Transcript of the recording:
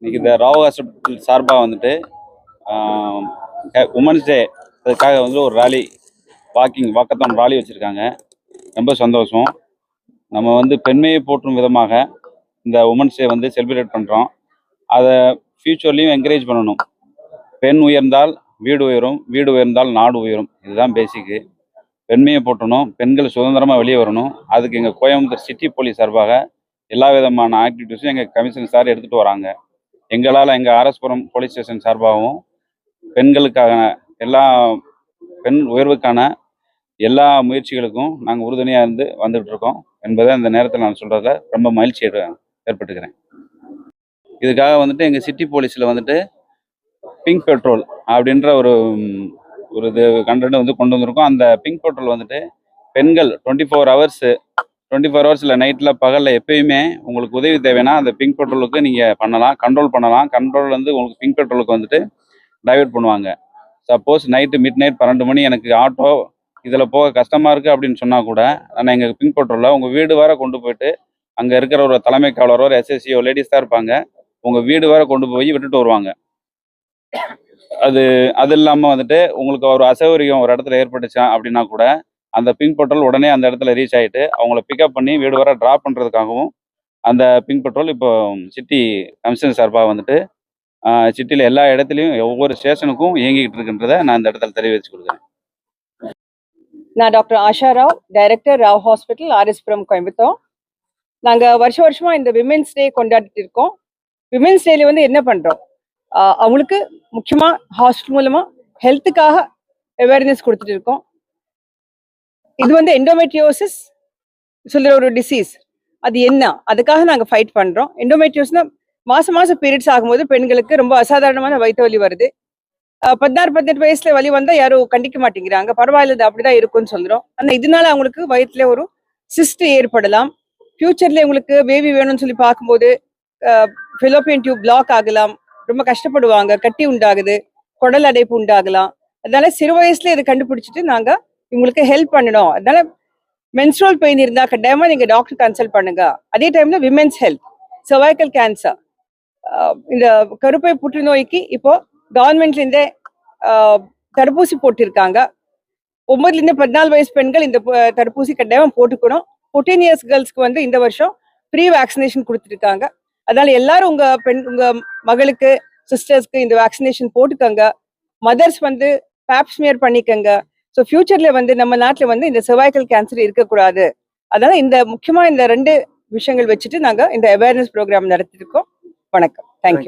இன்னைக்கு இந்த ராவ் ஹாஸ்பிட்டல் சார்பாக வந்துட்டு உமன்ஸ் டே அதுக்காக வந்து ஒரு ராலி வாக்கத்தான் ராலி வச்சுருக்காங்க. ரொம்ப சந்தோஷம். நம்ம வந்து பெண்மையை போற்றும் விதமாக இந்த உமன்ஸ் டே வந்து செலிப்ரேட் பண்ணுறோம். அதை ஃப்யூச்சர்லேயும் என்கரேஜ் பண்ணணும். பெண் உயர்ந்தால் வீடு உயரும், வீடு உயர்ந்தால் நாடு உயரும். இதுதான் பேசிக்கு. பெண்மையை போற்றணும், பெண்கள் சுதந்திரமாக வெளியே வரணும். அதுக்கு எங்கள் கோயம்புத்தூர் சிட்டி போலீஸ் சார்பாக எல்லா விதமான ஆக்டிவிட்டீஸும் எங்கள் கமிஷனர் சார் எடுத்துகிட்டு வராங்க. எங்களால் எங்கள் ஆர்எஸ்புரம் போலீஸ் ஸ்டேஷன் சார்பாகவும் பெண்களுக்காக பெண் உயர்வுக்கான எல்லா முயற்சிகளுக்கும் நாங்கள் உறுதுணையாக இருந்து வந்துகிட்டு இருக்கோம் என்பதை இந்த நேரத்தில் நான் சொல்கிறத ரொம்ப மகிழ்ச்சி ஏற்பட்டுக்கிறேன். இதுக்காக வந்துட்டு எங்கள் சிட்டி போலீஸில் வந்துட்டு பிங்க் பெட்ரோல் அப்படின்ற ஒரு இது கண்டென்ட் வந்து கொண்டு வந்திருக்கோம். அந்த பிங்க் பெட்ரோல் வந்துட்டு பெண்கள் 24 ஹவர்ஸில் நைட்டில் பகலில் எப்பயுமே உங்களுக்கு உதவி தேவைன்னா அந்த பிங்க் பெட்ரோலுக்கு நீங்கள் கண்ட்ரோல் பண்ணலாம். கண்ட்ரோல் வந்து உங்களுக்கு பிங்க் பெட்ரோலுக்கு வந்துட்டு டைவர்ட் பண்ணுவாங்க. சப்போஸ் நைட்டு மிட் நைட் 12 மணி எனக்கு ஆட்டோ இதில் போக கஷ்டமாக இருக்குது அப்படின்னு சொன்னால் கூட நான் எங்கள் பிங்க் பெட்ரோலில் உங்கள் வீடு வர கொண்டு போயிட்டு அங்கே இருக்கிற ஒரு தலைமை காவலரோ ஒரு எஸ்எஸ்சியோ லேடிஸ் தான் இருப்பாங்க. உங்கள் வீடு வர கொண்டு போய் விட்டுட்டு வருவாங்க. அது இல்லாமல் வந்துட்டு உங்களுக்கு ஒரு அசௌகரியம் ஒரு இடத்துல ஏற்பட்டுச்சா அப்படின்னா கூட அந்த பிங்க் பெட்ரோல் உடனே அந்த இடத்துல ரீச் ஆகிட்டு அவங்கள பிக்கப் பண்ணி வீடு வர ட்ராப் பண்ணுறதுக்காகவும் அந்த பிங்க் பெட்ரோல் இப்போ சிட்டி கமிஷனர் சார்பாக வந்துட்டு சிட்டியில் எல்லா இடத்துலையும் ஒவ்வொரு ஸ்டேஷனுக்கும் இயங்கிக்கிட்டு இருக்குன்றதை நான் இந்த இடத்துல தெரிவித்து கொடுக்குறேன். நான் doctor Asha Rao, director Rao hospital, RS Puram, Coimbatore. நாங்கள் வருஷமாக இந்த விமென்ஸ் டே கொண்டாடிட்டு இருக்கோம். விமென்ஸ் டேல வந்து என்ன பண்ணுறோம், அவங்களுக்கு முக்கியமாக ஹாஸ்பிட்டல் மூலமாக ஹெல்த்துக்காக அவேர்னஸ் கொடுத்துட்டு இருக்கோம். இது வந்து எண்டோமெட்ரியோசிஸ் சொல்கிற ஒரு டிசீஸ். அது என்ன, அதுக்காக நாங்கள் ஃபைட் பண்ணுறோம். எண்டோமெட்ரியோஸ்னா மாதம் பீரியட்ஸ் ஆகும்போது பெண்களுக்கு ரொம்ப அசாதாரணமான வயிற்று வலி வருது. 16-18 வயசுல வலி வந்தால் யாரும் கண்டிக்க மாட்டேங்கிறாங்க. பரவாயில்ல, அது அப்படிதான் இருக்குன்னு சொல்கிறோம். ஆனால் இதனால அவங்களுக்கு வயிற்றுல ஒரு சிஸ்ட் ஏற்படலாம். ஃபியூச்சர்ல உங்களுக்கு பேபி வேணும்னு சொல்லி பார்க்கும்போது ஃபிலோப்பியன் டியூப் பிளாக் ஆகலாம். ரொம்ப கஷ்டப்படுவாங்க. கட்டி உண்டாகுது, குடல் அடைப்பு உண்டாகலாம். அதனால சிறு வயசுல இதை கண்டுபிடிச்சிட்டு நாங்கள் இவங்களுக்கு ஹெல்ப் பண்ணணும். அதனால மென்ஸ்ட்ரல் பெயின் இருந்தால் கட்டாயமாக நீங்கள் டாக்டர் கன்சல்ட் பண்ணுங்க. அதே டைம்ல விமென்ஸ் ஹெல்த், சர்வைக்கல் கேன்சர், இந்த கருப்பை புற்றுநோய்க்கு இப்போ கவர்மெண்ட்லேருந்தே தடுப்பூசி போட்டிருக்காங்க. 9லேருந்து 14 வயசு பெண்கள் இந்த தடுப்பூசி கட்டாயமாக போட்டுக்கணும். 14 இயர்ஸ் கேர்ள்ஸ்க்கு வந்து இந்த வருஷம் ஃப்ரீ வேக்சினேஷன் கொடுத்துருக்காங்க. அதனால எல்லாரும் உங்க மகளுக்கு, சிஸ்டர்ஸ்க்கு இந்த வேக்சினேஷன் போட்டுக்கோங்க. மதர்ஸ் வந்து பேப்ஸ்மியர் பண்ணிக்கோங்க. ஸோ ஃபியூச்சர்ல வந்து நம்ம நாட்டில் வந்து இந்த சர்வைக்கல் கேன்சர் இருக்கக்கூடாது. அதனால இந்த முக்கியமாக இந்த 2 விஷயங்கள் வச்சுட்டு நாங்கள் இந்த அவேர்னஸ் ப்ரோக்ராம் நடத்திருக்கோம். வணக்கம். தேங்க்யூ.